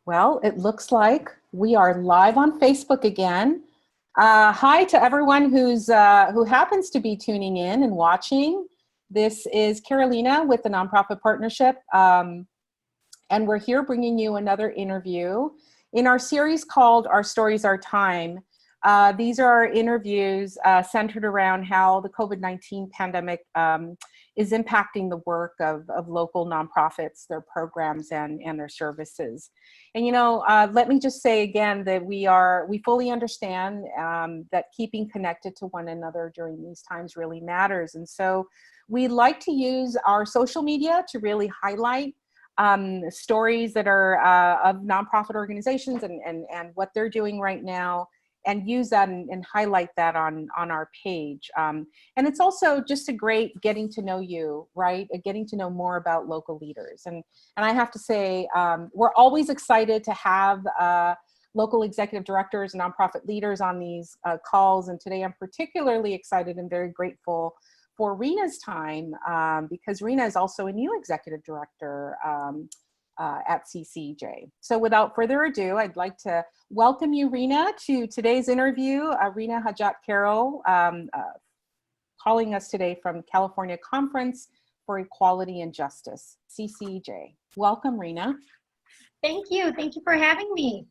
Well, it looks like we are live on Facebook again. Hi to everyone who happens to be tuning in and watching. This is Carolina with the Nonprofit Partnership, and we're here bringing you another interview in our series called Our Stories, Our Time. These are our interviews centered around how the COVID-19 pandemic is impacting the work of local nonprofits, their programs, and their services. And let me just say again that we fully understand that keeping connected to one another during these times really matters. And so we like to use our social media to really highlight stories that are of nonprofit organizations and what they're doing right now, and use that and highlight that on our page. And it's also just a great getting to know you, right? Getting to know more about local leaders. And I have to say, we're always excited to have local executive directors and nonprofit leaders on these calls. And today I'm particularly excited and very grateful for Reena's time, because Reena is also a new executive director at CCEJ. So without further ado, I'd like to welcome you, Reena, to today's interview. Reena Hajat-Carroll, calling us today from California Conference for Equality and Justice, CCEJ. Welcome, Reena. Thank you. Thank you for having me.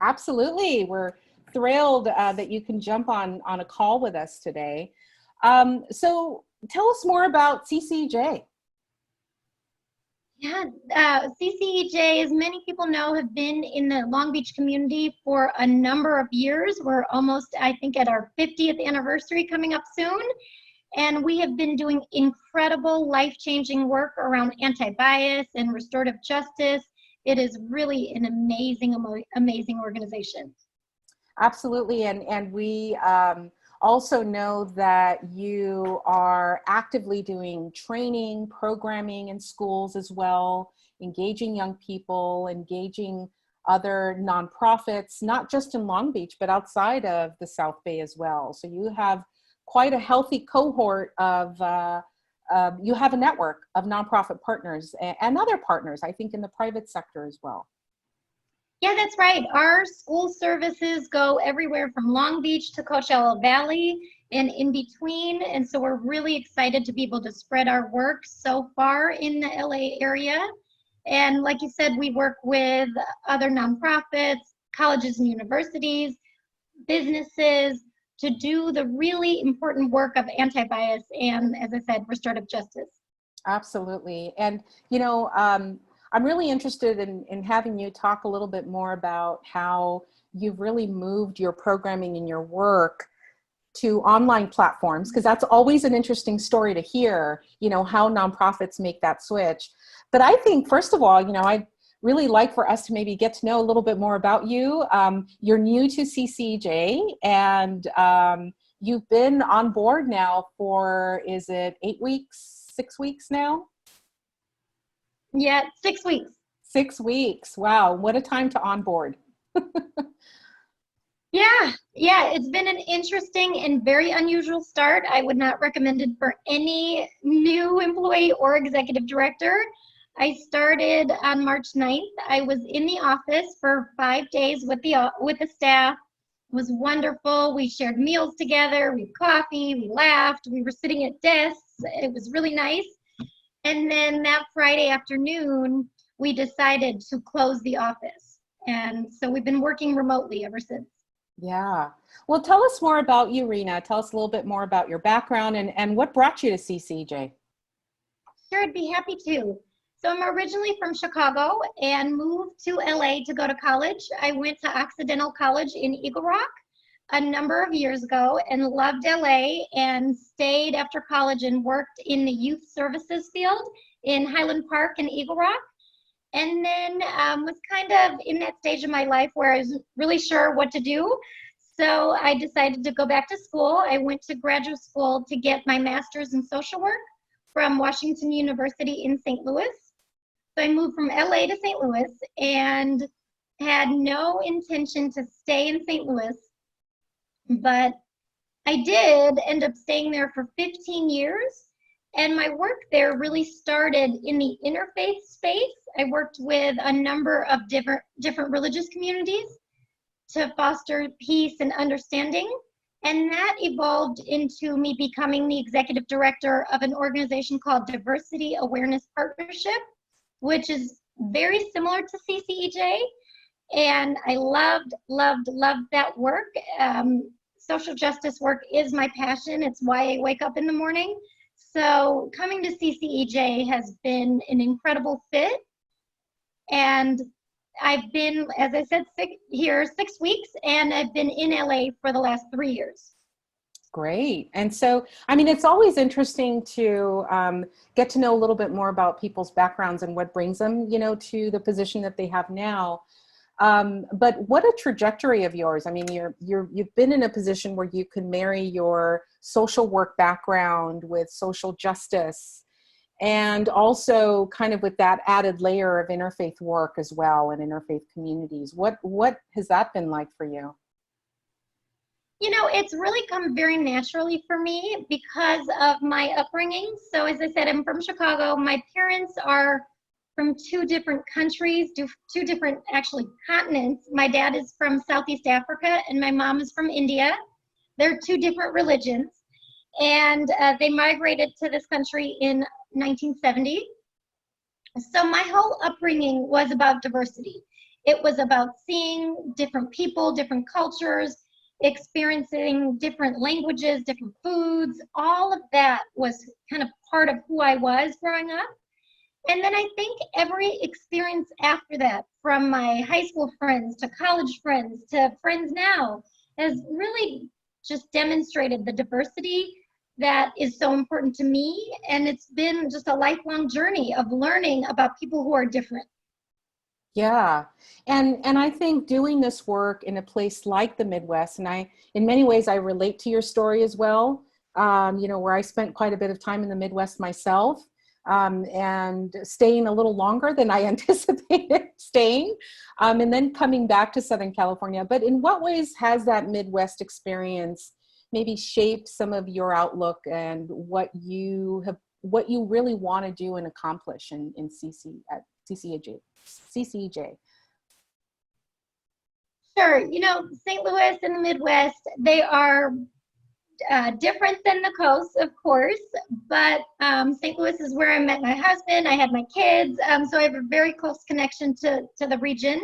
Absolutely. We're thrilled that you can jump on a call with us today. So tell us more about CCEJ. Yeah, CCEJ, as many people know, have been in the Long Beach community for a number of years. We're almost, I think, at our 50th anniversary coming up soon. And we have been doing incredible life-changing work around anti-bias and restorative justice. It is really an amazing, amazing organization. Absolutely, and we also know that you are actively doing training, programming in schools as well, engaging young people, engaging other nonprofits, not just in Long Beach, but outside of the South Bay as well. So you have quite a healthy cohort of, you have a network of nonprofit partners and other partners, I think, in the private sector as well. Yeah, that's right. Our school services go everywhere from Long Beach to Coachella Valley and in between. And so we're really excited to be able to spread our work so far in the LA area. And like you said, we work with other nonprofits, colleges and universities, businesses to do the really important work of anti-bias and, as I said, restorative justice. Absolutely. And, I'm really interested in having you talk a little bit more about how you've really moved your programming and your work to online platforms, because that's always an interesting story to hear, how nonprofits make that switch. But I think, first of all, I'd really like for us to maybe get to know a little bit more about you. You're new to CCEJ, and you've been on board now for, is it 8 weeks, 6 weeks now? Yeah, 6 weeks. 6 weeks. Wow. What a time to onboard. Yeah, it's been an interesting and very unusual start. I would not recommend it for any new employee or executive director. I started on March 9th. I was in the office for 5 days with the staff. It was wonderful. We shared meals together, we had coffee, we laughed, we were sitting at desks. It was really nice. And then that Friday afternoon, we decided to close the office. And so we've been working remotely ever since. Yeah. Well, tell us more about you, Reena. Tell us a little bit more about your background and what brought you to CCEJ. Sure, I'd be happy to. So I'm originally from Chicago and moved to LA to go to college. I went to Occidental College in Eagle Rock a number of years ago and loved LA and stayed after college and worked in the youth services field in Highland Park and Eagle Rock. And then was kind of in that stage of my life where I wasn't really sure what to do. So I decided to go back to school. I went to graduate school to get my master's in social work from Washington University in St. Louis. So I moved from LA to St. Louis and had no intention to stay in St. Louis. But I did end up staying there for 15 years And my work there really started in the interfaith space. I worked with a number of different religious communities to foster peace and understanding. And that evolved into me becoming the executive director of an organization called Diversity Awareness Partnership, which is very similar to CCEJ. And I loved that work. Social justice work is my passion. It's why I wake up in the morning. So coming to CCEJ has been an incredible fit. And I've been, as I said, here 6 weeks, and I've been in LA for the last 3 years. Great. And so, I mean, it's always interesting to get to know a little bit more about people's backgrounds and what brings them, you know, to the position that they have now. But what a trajectory of yours. I mean, you've been in a position where you can marry your social work background with social justice, and also kind of with that added layer of interfaith work as well, and interfaith communities. What has that been like for you? You know, it's really come very naturally for me because of my upbringing. So as I said, I'm from Chicago. My parents are from 2 different countries, 2 different actually continents. My dad is from Southeast Africa and my mom is from India. They're 2 different religions. And they migrated to this country in 1970. So my whole upbringing was about diversity. It was about seeing different people, different cultures, experiencing different languages, different foods. All of that was kind of part of who I was growing up. And then I think every experience after that, from my high school friends to college friends to friends now, has really just demonstrated the diversity that is so important to me. And it's been just a lifelong journey of learning about people who are different. Yeah. And I think doing this work in a place like the Midwest, and in many ways, I relate to your story as well, you know, where I spent quite a bit of time in the Midwest myself, and staying a little longer than I anticipated staying, and then coming back to Southern California. But in what ways has that Midwest experience maybe shaped some of your outlook and what you really want to do and accomplish in CCEJ? Sure. You know, St. Louis and the Midwest, they are different than the coast, of course, but St. Louis is where I met my husband. I had my kids, so I have a very close connection to the region.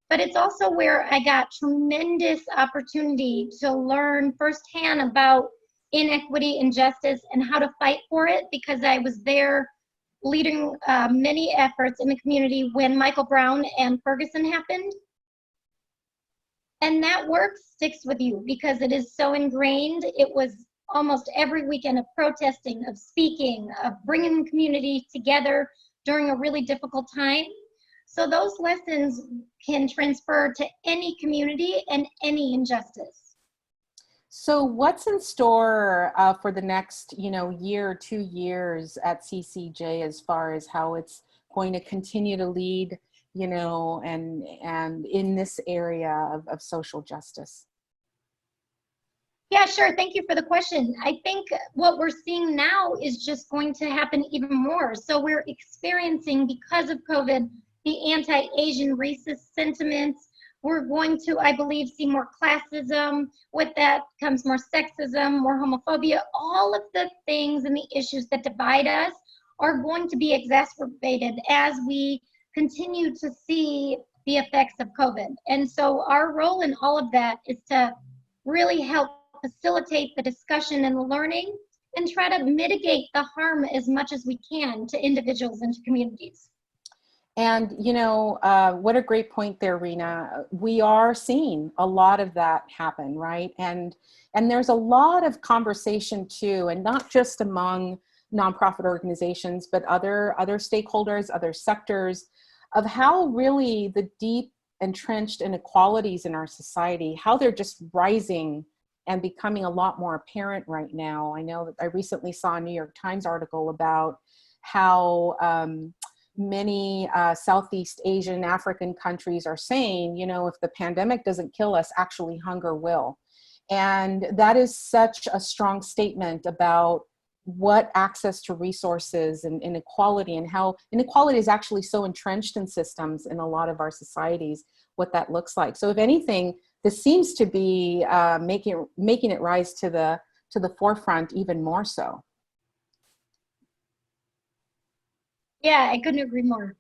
But it's also where I got tremendous opportunity to learn firsthand about inequity and justice and how to fight for it, because I was there leading many efforts in the community when Michael Brown and Ferguson happened. And that work sticks with you because it is so ingrained. It was almost every weekend of protesting, of speaking, of bringing the community together during a really difficult time. So those lessons can transfer to any community and any injustice. So what's in store for the next, year or 2 years at CCJ as far as how it's going to continue to lead, and in this area of social justice? Yeah, sure. Thank you for the question. I think what we're seeing now is just going to happen even more. So we're experiencing, because of COVID, the anti-Asian racist sentiments. We're going to, I believe, see more classism. With that comes more sexism, more homophobia. All of the things and the issues that divide us are going to be exacerbated as we continue to see the effects of COVID. And so our role in all of that is to really help facilitate the discussion and the learning and try to mitigate the harm as much as we can to individuals and to communities. And, what a great point there, Reena. We are seeing a lot of that happen, right? And there's a lot of conversation too, and not just among nonprofit organizations, but other stakeholders, other sectors, of how really the deep entrenched inequalities in our society, how they're just rising and becoming a lot more apparent right now. I know that I recently saw a New York Times article about how many Southeast Asian, African countries are saying, if the pandemic doesn't kill us, actually hunger will. And that is such a strong statement about what access to resources and inequality, and how inequality is actually so entrenched in systems in a lot of our societies, what that looks like. So if anything, this seems to be making it rise to the forefront even more so. Yeah, I couldn't agree more.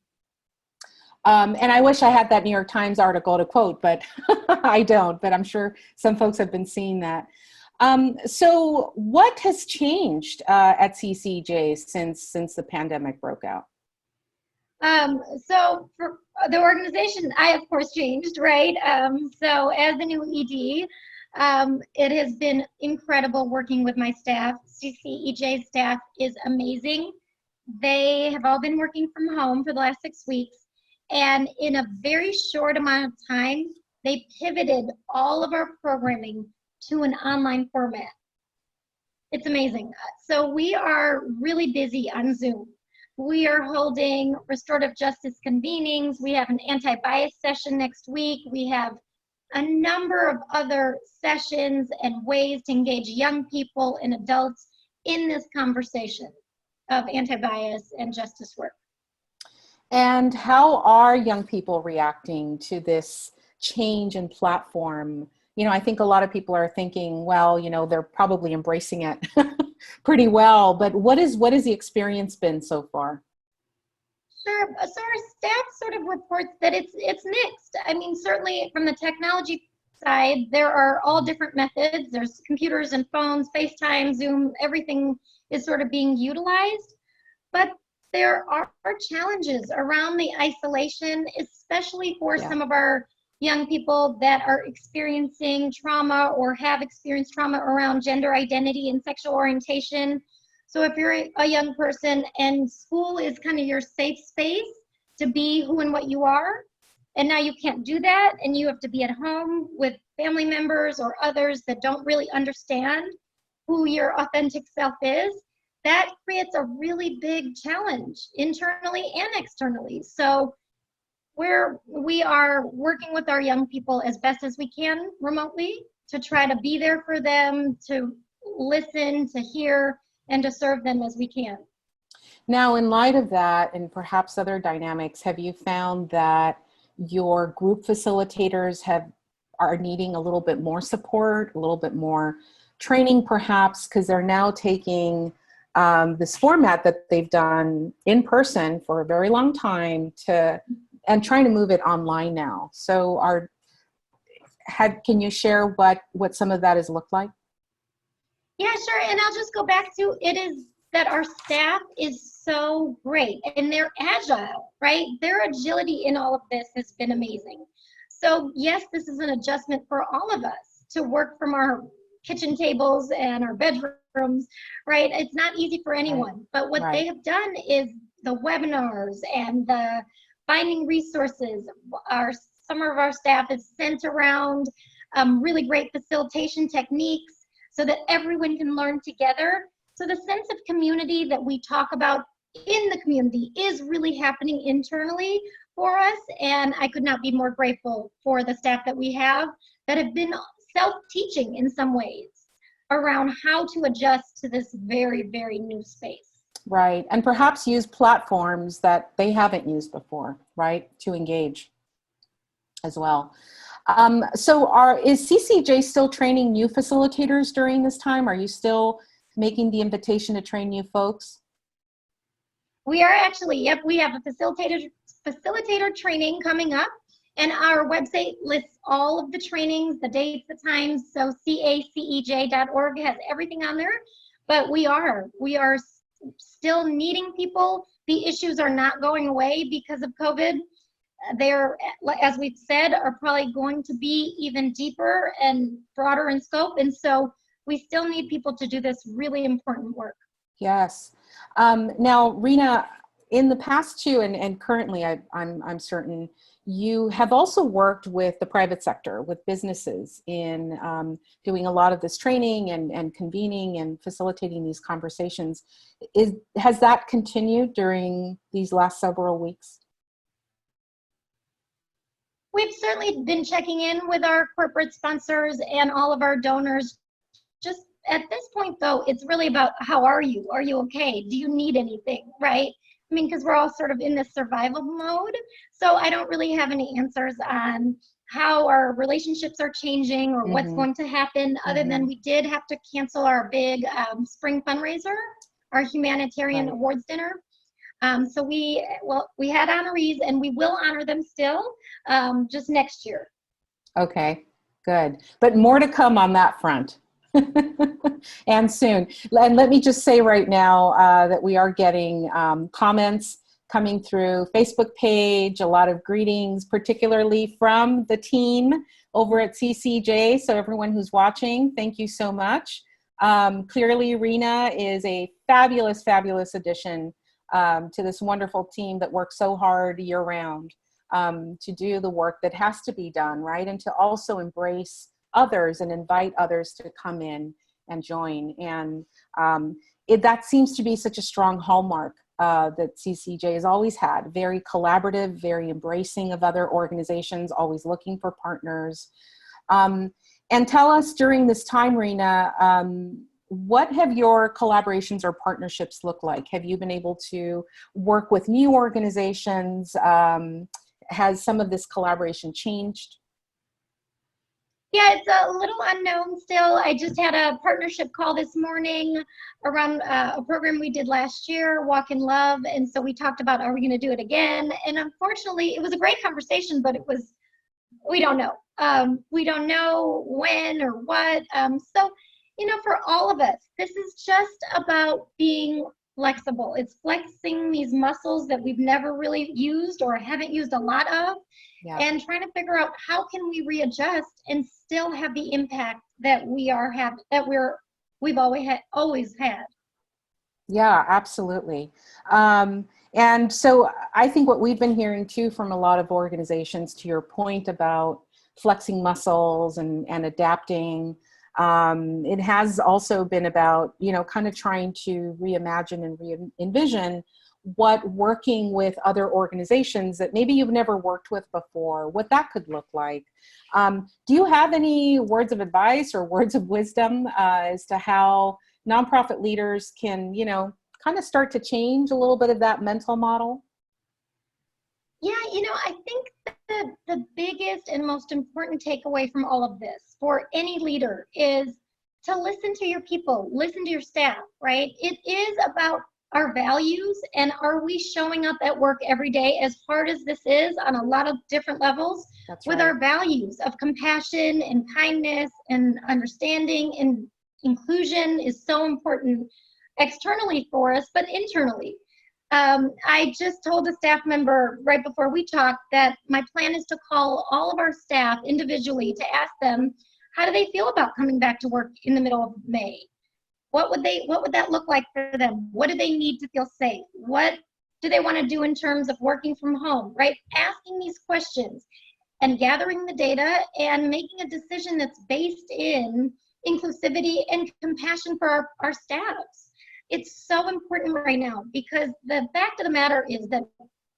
And I wish I had that New York Times article to quote, but I don't, but I'm sure some folks have been seeing that. So what has changed at CCEJ since the pandemic broke out? So for the organization, I of course changed, right? So as the new ED, it has been incredible working with my staff. CCEJ staff is amazing. They have all been working from home for the last 6 weeks, and in a very short amount of time, they pivoted all of our programming to an online format. It's amazing. So we are really busy on Zoom. We are holding restorative justice convenings. We have an anti-bias session next week. We have a number of other sessions and ways to engage young people and adults in this conversation of anti-bias and justice work. And how are young people reacting to this change in platform? You know, I think a lot of people are thinking, well, you know, they're probably embracing it pretty well, but what is the experience been so far? Sure. So our staff sort of reports that it's mixed. I mean, certainly from the technology side, there are all different methods. There's computers and phones, FaceTime, Zoom, everything is sort of being utilized. But there are challenges around the isolation, especially for some of our young people that are experiencing trauma or have experienced trauma around gender identity and sexual orientation. So if you're a young person and school is kind of your safe space to be who and what you are, and now you can't do that, and you have to be at home with family members or others that don't really understand who your authentic self is, that creates a really big challenge internally and externally. So we are working with our young people as best as we can remotely to try to be there for them, to listen, to hear, and to serve them as we can. Now, in light of that, and perhaps other dynamics, have you found that your group facilitators are needing a little bit more support, a little bit more training perhaps, because they're now taking this format that they've done in person for a very long time and trying to move it online now? So can you share what some of that has looked like? Yeah, sure. And I'll just go back to it is that our staff is so great and they're agile, right? Their agility in all of this has been amazing. So yes, this is an adjustment for all of us to work from our kitchen tables and our bedrooms, right? It's not easy for anyone, but what they have done is the webinars and the finding resources. Some of our staff is sent around really great facilitation techniques so that everyone can learn together. So the sense of community that we talk about in the community is really happening internally for us. And I could not be more grateful for the staff that we have that have been self-teaching in some ways around how to adjust to this very, very new space. Right, and perhaps use platforms that they haven't used before, right, to engage as well. So is CCJ still training new facilitators during this time? Are you still making the invitation to train new folks? We are actually, yep, we have a facilitator training coming up, and our website lists all of the trainings, the dates, the times. So cacej.org has everything on there. But we are still needing people. The issues are not going away because of COVID. They're, as we've said, are probably going to be even deeper and broader in scope. And so we still need people to do this really important work. Yes. Now, Reena, in the past too, and currently I'm certain, you have also worked with the private sector, with businesses in doing a lot of this training and convening and facilitating these conversations. Has that continued during these last several weeks? We've certainly been checking in with our corporate sponsors and all of our donors, just at this point, though, it's really about how are you? Are you okay? Do you need anything, right? I mean, because we're all sort of in this survival mode. So I don't really have any answers on how our relationships are changing or what's going to happen, other than we did have to cancel our big spring fundraiser, our humanitarian awards dinner. So we had honorees, and we will honor them still, just next year. Okay, good. But more to come on that front. And soon. And let me just say right now that we are getting comments coming through Facebook page, a lot of greetings, particularly from the team over at CCEJ. So everyone who's watching, thank you so much. Clearly, Reena is a fabulous, fabulous addition to this wonderful team that works so hard year round to do the work that has to be done, right? And to also embrace others and invite others to come in and join. And that seems to be such a strong hallmark that CCJ has always had. Very collaborative, very embracing of other organizations, always looking for partners. And tell us during this time, Reena, what have your collaborations or partnerships looked like? Have you been able to work with new organizations? Has some of this collaboration changed? Yeah, it's a little unknown still. I just had a partnership call this morning around a program we did last year, Walk in Love. And so we talked about, are we going to do it again? And unfortunately, it was a great conversation, but we don't know. We don't know when or what. So, for all of us, this is just about being flexible. It's flexing these muscles that we've never really used or haven't used a lot of. Yeah. And trying to figure out how can we readjust and still have the impact that we've always had. Yeah, absolutely. And so I think what we've been hearing too from a lot of organizations, to your point about flexing muscles and adapting, it has also been about, kind of trying to reimagine and re-envision what working with other organizations that maybe you've never worked with before, what that could look like. Do you have any words of advice or words of wisdom as to how nonprofit leaders can, kind of start to change a little bit of that mental model? Yeah, I think the biggest and most important takeaway from all of this for any leader is to listen to your people, listen to your staff, right? It is about our values, and are we showing up at work every day, as hard as this is on a lot of different levels, with our values of compassion and kindness and understanding and inclusion is so important externally for us, but internally. I just told a staff member right before we talked that my plan is to call all of our staff individually to ask them, how do they feel about coming back to work in the middle of May? What would that look like for them? What do they need to feel safe? What do they want to do in terms of working from home, right? Asking these questions and gathering the data and making a decision that's based in inclusivity and compassion for our staffs. It's so important right now because the fact of the matter is that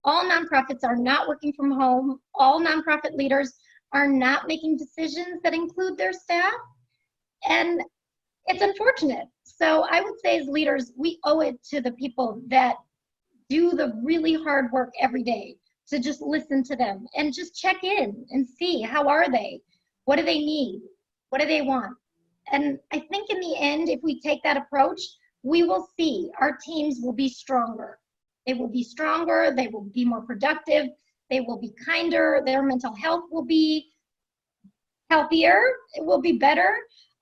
all nonprofits are not working from home. All nonprofit leaders are not making decisions that include their staff. And it's unfortunate. So I would say as leaders, we owe it to the people that do the really hard work every day to just listen to them and just check in and see how are they? What do they need? What do they want? And I think in the end, if we take that approach, we will see our teams will be stronger. They will be stronger. They will be more productive. They will be kinder. Their mental health will be healthier. It will be better.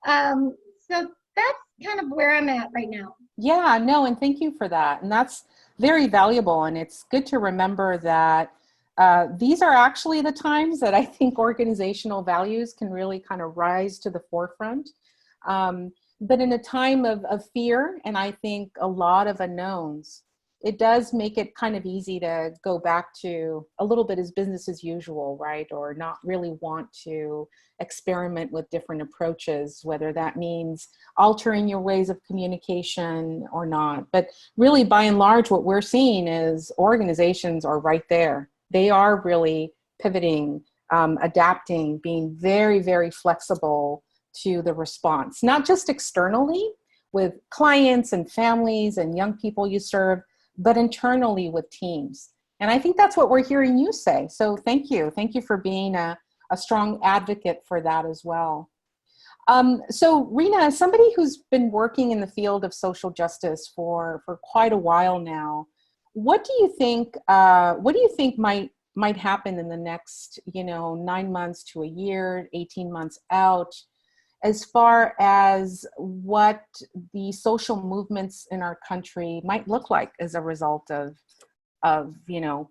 So that's kind of where I'm at right now. Yeah, no, and thank you for that. And that's very valuable. And it's good to remember that these are actually the times that I think organizational values can really kind of rise to the forefront. But in a time of fear, and I think a lot of unknowns, it does make it kind of easy to go back to a little bit as business as usual, right? Or not really want to experiment with different approaches, whether that means altering your ways of communication or not. But really, by and large, what we're seeing is organizations are right there. They are really pivoting, adapting, being very, very flexible to the response, not just externally with clients and families and young people you serve, but internally with teams. And I think that's what we're hearing you say. So thank you. Thank you for being a strong advocate for that as well. So Reena, as somebody who's been working in the field of social justice for quite a while now, what do you think might happen in the next, 9 months to a year, 18 months out, as far as what the social movements in our country might look like as a result of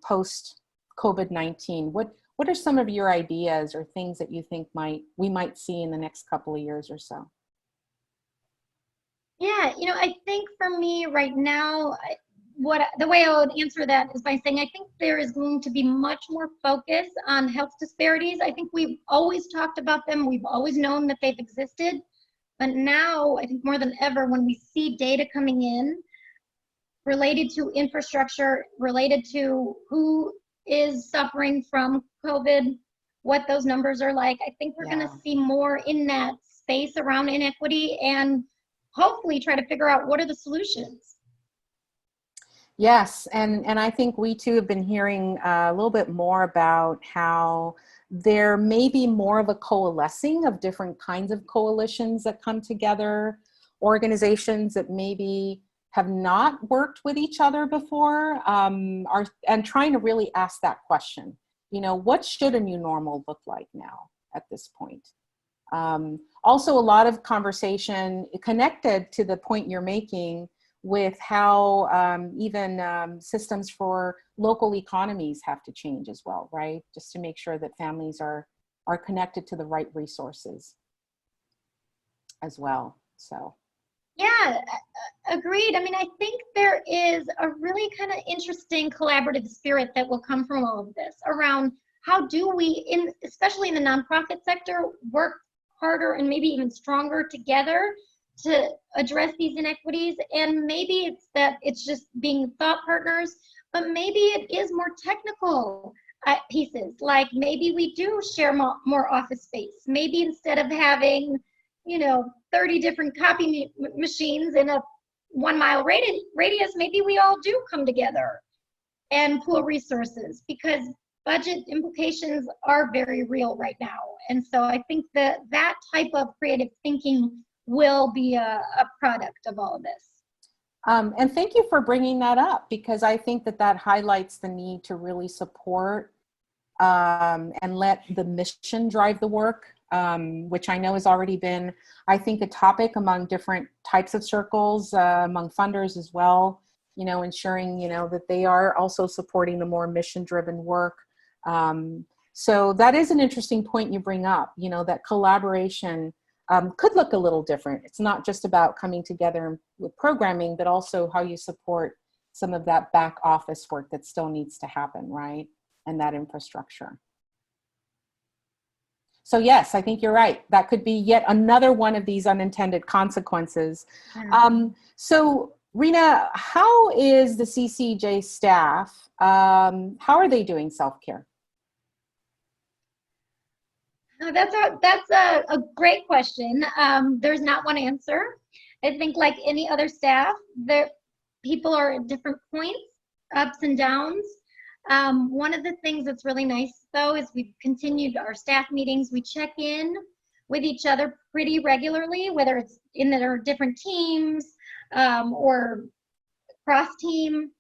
post COVID-19? What are some of your ideas or things that you think we might see in the next couple of years or so? Yeah, I think for me right now, the way I would answer that is by saying I think there is going to be much more focus on health disparities. I think we've always talked about them. We've always known that they've existed. But now, I think more than ever, when we see data coming in related to infrastructure, related to who is suffering from COVID, what those numbers are like, I think we're going to see more in that space around inequity and hopefully try to figure out what are the solutions. Yes, and I think we too have been hearing a little bit more about how there may be more of a coalescing of different kinds of coalitions that come together, organizations that maybe have not worked with each other before, and trying to really ask that question. What should a new normal look like now at this point? Also, a lot of conversation connected to the point you're making with how even systems for local economies have to change as well, right? Just to make sure that families are connected to the right resources as well, so. Yeah, agreed. I mean, I think there is a really kind of interesting collaborative spirit that will come from all of this around how do we, especially in the nonprofit sector, work harder and maybe even stronger together to address these inequities. And maybe it's just being thought partners, but maybe it is more technical pieces. Like maybe we do share more office space. Maybe instead of having 30 different copy machines in a 1 mile radius, maybe we all do come together and pool resources, because budget implications are very real right now. And so I think that type of creative thinking will be a product of all of this. And thank you for bringing that up, because I think that highlights the need to really support and let the mission drive the work, which I know has already been, I think, a topic among different types of circles, among funders as well, ensuring, that they are also supporting the more mission-driven work. So that is an interesting point you bring up, that collaboration could look a little different. It's not just about coming together with programming, but also how you support some of that back office work that still needs to happen, right? And that infrastructure. So yes, I think you're right. That could be yet another one of these unintended consequences. So Reena, how is the CCEJ staff, how are they doing self-care? That's a great question. There's not one answer. I think like any other staff, people are at different points, ups and downs. One of the things that's really nice though is we've continued our staff meetings. We check in with each other pretty regularly, whether it's in our different teams or cross team.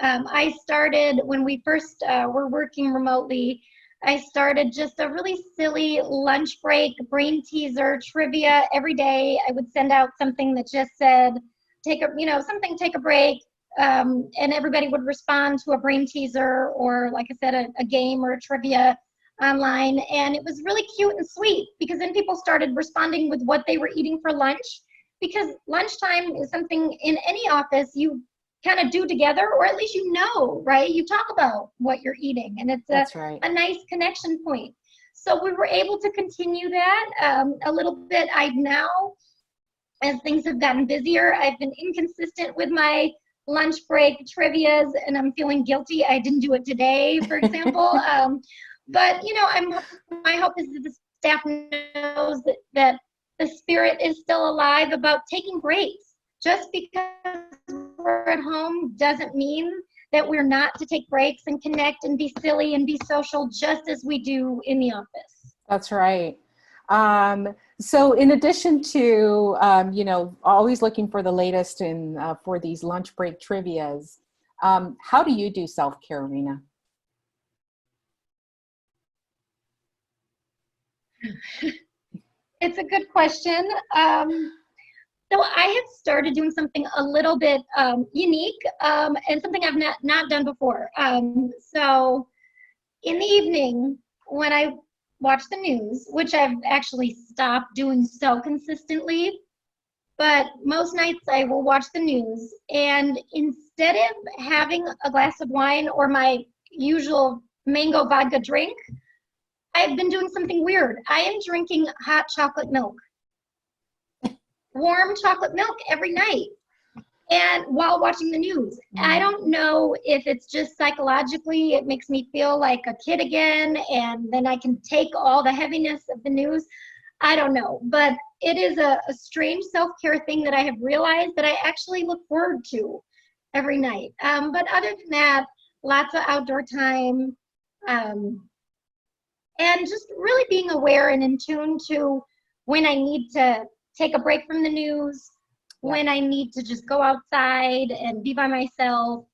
I started when we first were working remotely. I started just a really silly lunch break, brain teaser, trivia every day. I would send out something that just said, take a break, and everybody would respond to a brain teaser or, like I said, a game or a trivia online. And it was really cute and sweet, because then people started responding with what they were eating for lunch, because lunchtime is something in any office you kind of do together, or at least right? You talk about what you're eating, and it's a nice connection point. So we were able to continue that a little bit. I've now, as things have gotten busier, I've been inconsistent with my lunch break trivias, and I'm feeling guilty. I didn't do it today, for example. But my hope is that the staff knows that the spirit is still alive about taking breaks. Just because we're at home doesn't mean that we're not to take breaks and connect and be silly and be social just as we do in the office. That's right. So in addition to, you know, always looking for the latest in for these lunch break trivias, how do you do self-care, Reena? It's a good question. So I have started doing something a little bit unique and something I've not done before. So in the evening, when I watch the news, which I've actually stopped doing so consistently, but most nights I will watch the news, and instead of having a glass of wine or my usual mango vodka drink, I've been doing something weird. I am drinking hot chocolate milk, warm chocolate milk every night, and while watching the news. I don't know if it's just psychologically, it makes me feel like a kid again, and then I can take all the heaviness of the news. I don't know, but it is a strange self-care thing that I have realized that I actually look forward to every night. But other than that, lots of outdoor time, and just really being aware and in tune to when I need to take a break from the news, when I need to just go outside and be by myself.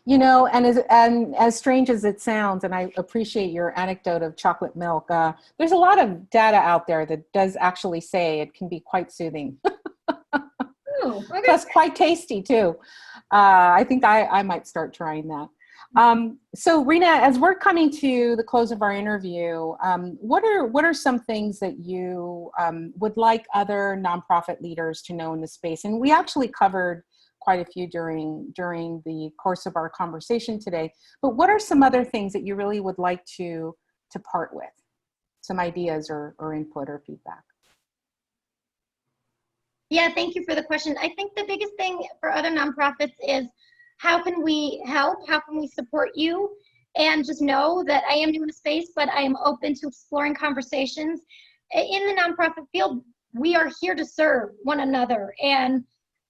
You know, and as strange as it sounds, and I appreciate your anecdote of chocolate milk, there's a lot of data out there that does actually say it can be quite soothing. Ooh, okay. Plus quite tasty too. I think I might start trying that. So Reena, as we're coming to the close of our interview, what are some things that you would like other nonprofit leaders to know in the space? And we actually covered quite a few during the course of our conversation today, but what are some other things that you really would like to part with? Some ideas or input or feedback? Yeah, thank you for the question. I think the biggest thing for other nonprofits is how can we help? How can we support you? And just know that I am new in the space, but I am open to exploring conversations. In the nonprofit field, we are here to serve one another. And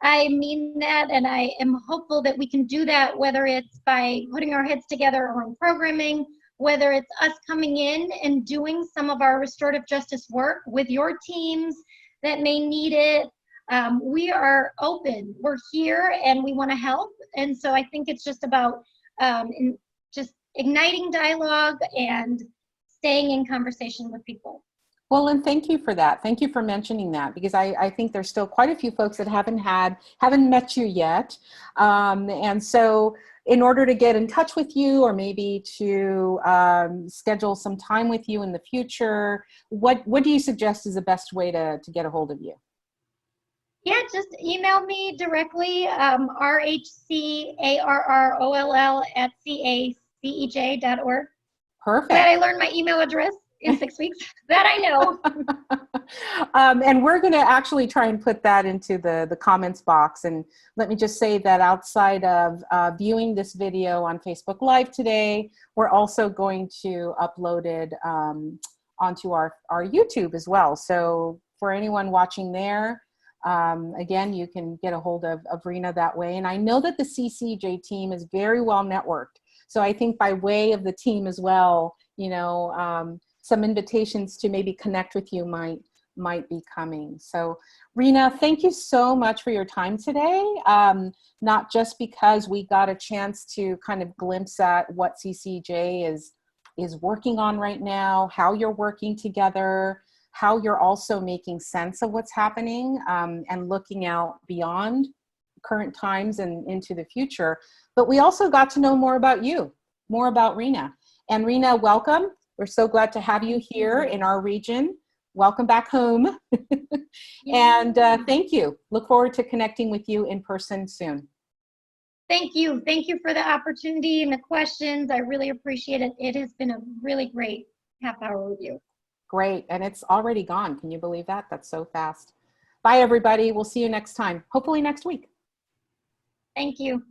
I mean that, and I am hopeful that we can do that, whether it's by putting our heads together on programming, whether it's us coming in and doing some of our restorative justice work with your teams that may need it. We are open, we're here, and we want to help. And so I think it's just about just igniting dialogue and staying in conversation with people. Well, and thank you for that. Thank you for mentioning that, because I think there's still quite a few folks that haven't met you yet. And so in order to get in touch with you, or maybe to schedule some time with you in the future, what do you suggest is the best way to get a hold of you? Yeah, just email me directly, rhcarroll@cacej.org. Perfect. Glad I learned my email address in 6 weeks. That I know. And we're going to actually try and put that into the comments box. And let me just say that outside of viewing this video on Facebook Live today, we're also going to upload it onto our YouTube as well. So for anyone watching there, again, you can get a hold of Reena that way. And I know that the CCEJ team is very well networked. So I think by way of the team as well, you know, some invitations to maybe connect with you might be coming. So Reena, thank you so much for your time today. Not just because we got a chance to kind of glimpse at what CCEJ is working on right now, how you're working together, how you're also making sense of what's happening, and looking out beyond current times and into the future. But we also got to know more about you, more about Reena. And Reena, welcome. We're so glad to have you here in our region. Welcome back home. And thank you. Look forward to connecting with you in person soon. Thank you. Thank you for the opportunity and the questions. I really appreciate it. It has been a really great half hour with you. Great. And it's already gone. Can you believe that? That's so fast. Bye, everybody. We'll see you next time, hopefully next week. Thank you.